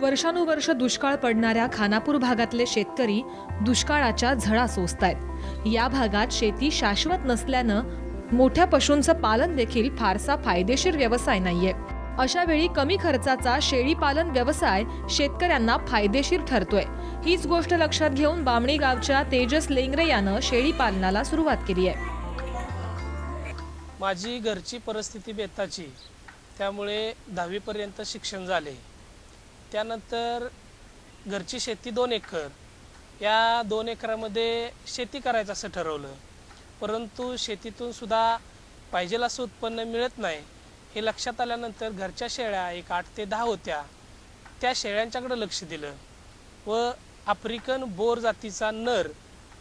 वर्षानुवर्ष दुष्काळ पडणाऱ्या खानापूर भागातले शेतकरी दुष्काळाच्या झळा सोसतायत। या भागात शेती शाश्वत नसल्यानं मोठ्या पशूंचं पालन देखील फारसा फायदेशीर व्यवसाय नाहीये। अशा वेळी कमी खर्चाचा शेळी पालन व्यवसाय शेतकऱ्यांना फायदेशीर ठरतोय। हीच गोष्ट लक्षात घेऊन बामणी गावच्या तेजस लेंगरे यानं शेळी पालनाला सुरुवात केली आहे। माझी घरची परिस्थिती बेताची, त्यामुळे 10वी पर्यंत शिक्षण झाले। त्यानंतर घरची शेती 2 एकर, या 2 एकरामध्ये शेती करायचं असं ठरवलं। परंतु शेतीतून सुद्धा पाहिजे असं उत्पन्न मिळत नाही हे लक्षात आल्यानंतर घरच्या शेळ्या एक 8 ते 10 होत्या, त्या शेळ्यांच्याकडे लक्ष दिलं व आफ्रिकन बोर जातीचा नर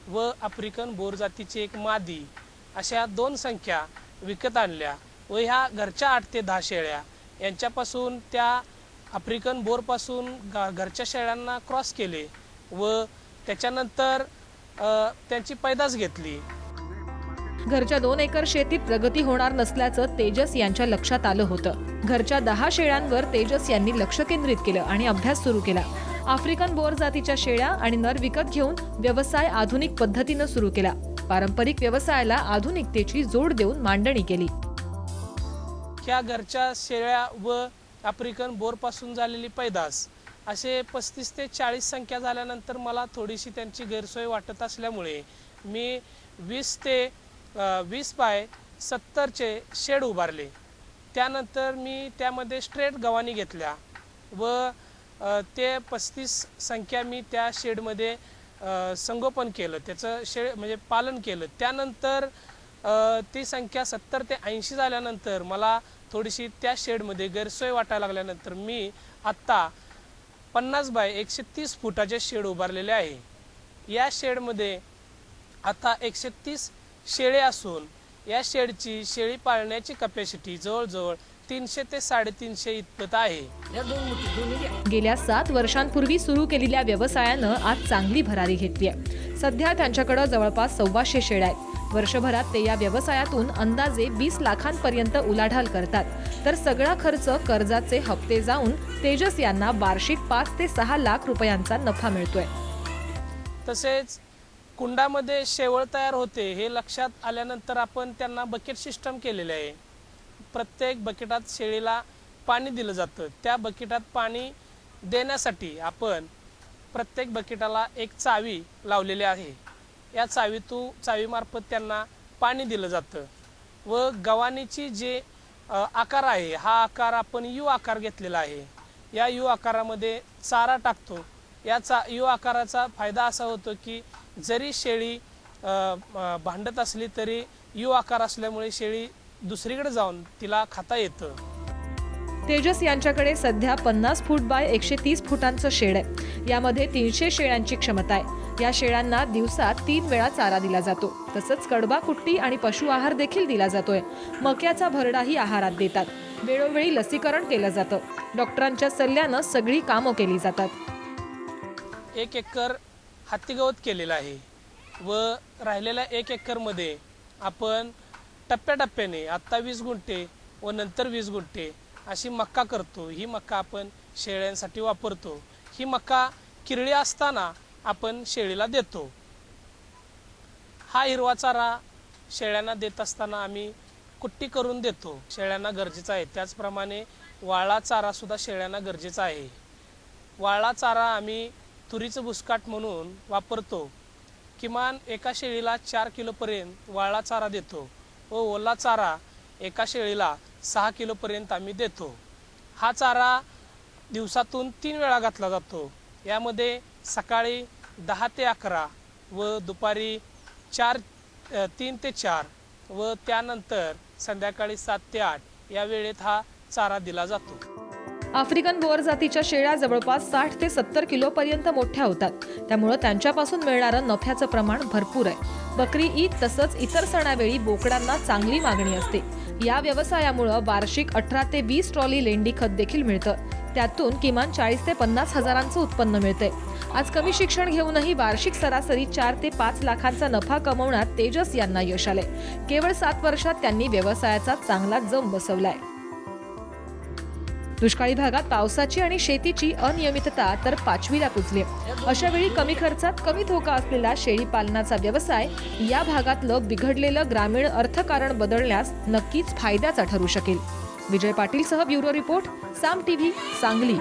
व आफ्रिकन बोर जातीची एक मादी अशा 2 संख्या विकत आणल्या व ह्या घरच्या 8 ते 10 शेळ्या यांच्यापासून त्या आफ्रिकन बोरपासून घरच्या शेळ्यांना क्रॉस केले व त्याच्यानंतर त्यांची पैदास घेतली। घरच्या 2 एकर शेतीत प्रगती होणार नसल्याचं तेजस यांच्या लक्षात आलं होतं। घरच्या 10 शेळ्यांवर तेजस यांनी लक्ष केंद्रित केलं आणि अभ्यास सुरू केला। आफ्रिकन बोर जातीच्या शेळ्या आणि नर विकत घेऊन व्यवसाय आधुनिक पद्धतीनं सुरू केला। पारंपरिक व्यवसायाला आधुनिकतेची जोड देऊन मांडणी केली। ह्या घरच्या शेळ्या व आफ्रिकन बोरपासून झालेली पैदास असे 35 ते 40 संख्या झाल्यानंतर मला थोडीशी त्यांची गैरसोय वाटत असल्यामुळे मी 20 बाय 70चे शेड उभारले। त्यानंतर मी त्यामध्ये स्ट्रेट गव्हाणी घेतल्या व ते 35 संख्या मी त्या शेडमध्ये संगोपन केलं, त्याचं शेड म्हणजे पालन केलं। त्यानंतर ती संख्या 70 ते 80 झाल्यानंतर मला थोडीशी त्या शेडमध्ये गैरसोय वाटायला लागल्यानंतर मी आत्ता 50 बाय 130 फुटाचे शेड उभारलेले आहे। या शेडमध्ये आता 130 शेळे असून या शेडची शेळी पाळण्याची कॅपॅसिटी जवळजवळ 300 ते 350 इतपत आहे। गेल्या 7 वर्षांपूर्वी सुरू केलेल्या व्यवसायानं आज चांगली भरारी घेतली आहे। सध्या त्यांच्याकडे जवळपास 125 शेळ्या आहेत। वर्षभरात ते या व्यवसायातून अंदाजे 20 लाखांपर्यंत उलाढाल करतात, तर सगळा खर्च कर्जाचे हप्ते जाऊन तेजस यांना वार्षिक 5 ते 6 लाख रुपयांचा नफा मिळतोय। तसेच कुंडामध्ये शेवळ तयार होते हे लक्षात आल्यानंतर आपण त्यांना बकेट सिस्टम केलेले आहे। प्रत्येक बकेटात शेळीला पाणी दिलं जातं। त्या बकेटात पाणी देण्यासाठी आपण प्रत्येक बकेटाला एक चावी लावलेली आहे। या चावीमार्फत त्यांना पाणी दिलं जातं व गव्हाणीची जे आकार आहे हा आकार आपण यू आकार घेतलेला आहे। या यू आकारामध्ये चारा टाकतो। या यू आकाराचा फायदा असा होतो की जरी शेळी भांडत असली तरी यू आकार असल्यामुळे शेळी दुसरीकडे जाऊन तिला खाता येतं। तेजस यांच्याकडे सध्या 50 फूट बाय 130 फुटांचं शेड आहे। यामध्ये 300 शेळ्यांची क्षमता आहे। या शेळ्यांना दिवसात 3 वेळा चारा दिला जातो, तसंच कडबा कुट्टी आणि पशु आहार देखील दिला जातोय। मक्याचा भरडाही आहारात देतात। वेळोवेळी लसीकरण केलं जातं। डॉक्टरांच्या सल्ल्यानं सगळी कामं केली जातात। 1 एकर हत्तीगवत केलेलं आहे व राहिलेल्या 1 एकरमध्ये आपण टप्प्याटप्प्याने आत्ता 20 गुंठे व नंतर 20 गुंठे अशी मक्का करतो। ही मक्का आपण शेळ्यांसाठी वापरतो। ही मक्का किरळी असताना आपण शेळीला देतो। हा हिरवा चारा शेळ्यांना देत असताना आम्ही कुट्टी करून देतो, शेळ्यांना गरजेचं आहे। त्याचप्रमाणे वाळला चारा सुद्धा शेळ्यांना गरजेचा आहे। वाळला चारा आम्ही तुरीचं बुसकाट म्हणून वापरतो। किमान एका शेळीला 4 किलोपर्यंत वाळला चारा देतो व ओला चारा एका शेळीला 6 किलोपर्यंत आम्ही देतो। हा चारा दिवसातून 3 वेळा घातला जातो। यामध्ये सकाळी 10 ते 11 व दुपारी 3 ते 4 व त्यानंतर संध्याकाळी 7 ते 8 या वेळेत हा चारा दिला जातो। आफ्रिकन बोर जातीच्या शेळ्या जवळपास 60 ते 70 किलोपर्यंत मोठ्या होतात। त्यामुळे त्यांच्यापासून मिळणारं नफ्याचं प्रमाण भरपूर आहे। बकरी ईद तसंच इतर सणावेळी बोकडांना चांगली मागणी असते। या व्यवसायामुळे वार्षिक 18 ते 20 ट्रॉली लेंडी खत देखील मिळतं। त्यातून किमान 40 ते 50 हजारांचं उत्पन्न मिळते। आज कमी शिक्षण घेऊनही वार्षिक सरासरी 4 ते 5 लाखांचा नफा कमवण्यात तेजस यांना यश आले। केवळ 7 वर्षात त्यांनी व्यवसायाचा चांगला जम बसवलाय। दुष्काळी भागात पावसाची आणि शेतीची अनियमितता तर 5वीला पुजली. अशा वेळी कमी खर्चात कमी धोका असलेला शेळी पालनाचा व्यवसाय या भागातलं बिघडलेलं ग्रामीण अर्थकारण बदलण्यास नक्कीच फायद्याचा ठरू शकेल. विजय पाटीलसह ब्युरो रिपोर्ट, साम टीव्ही, सांगली.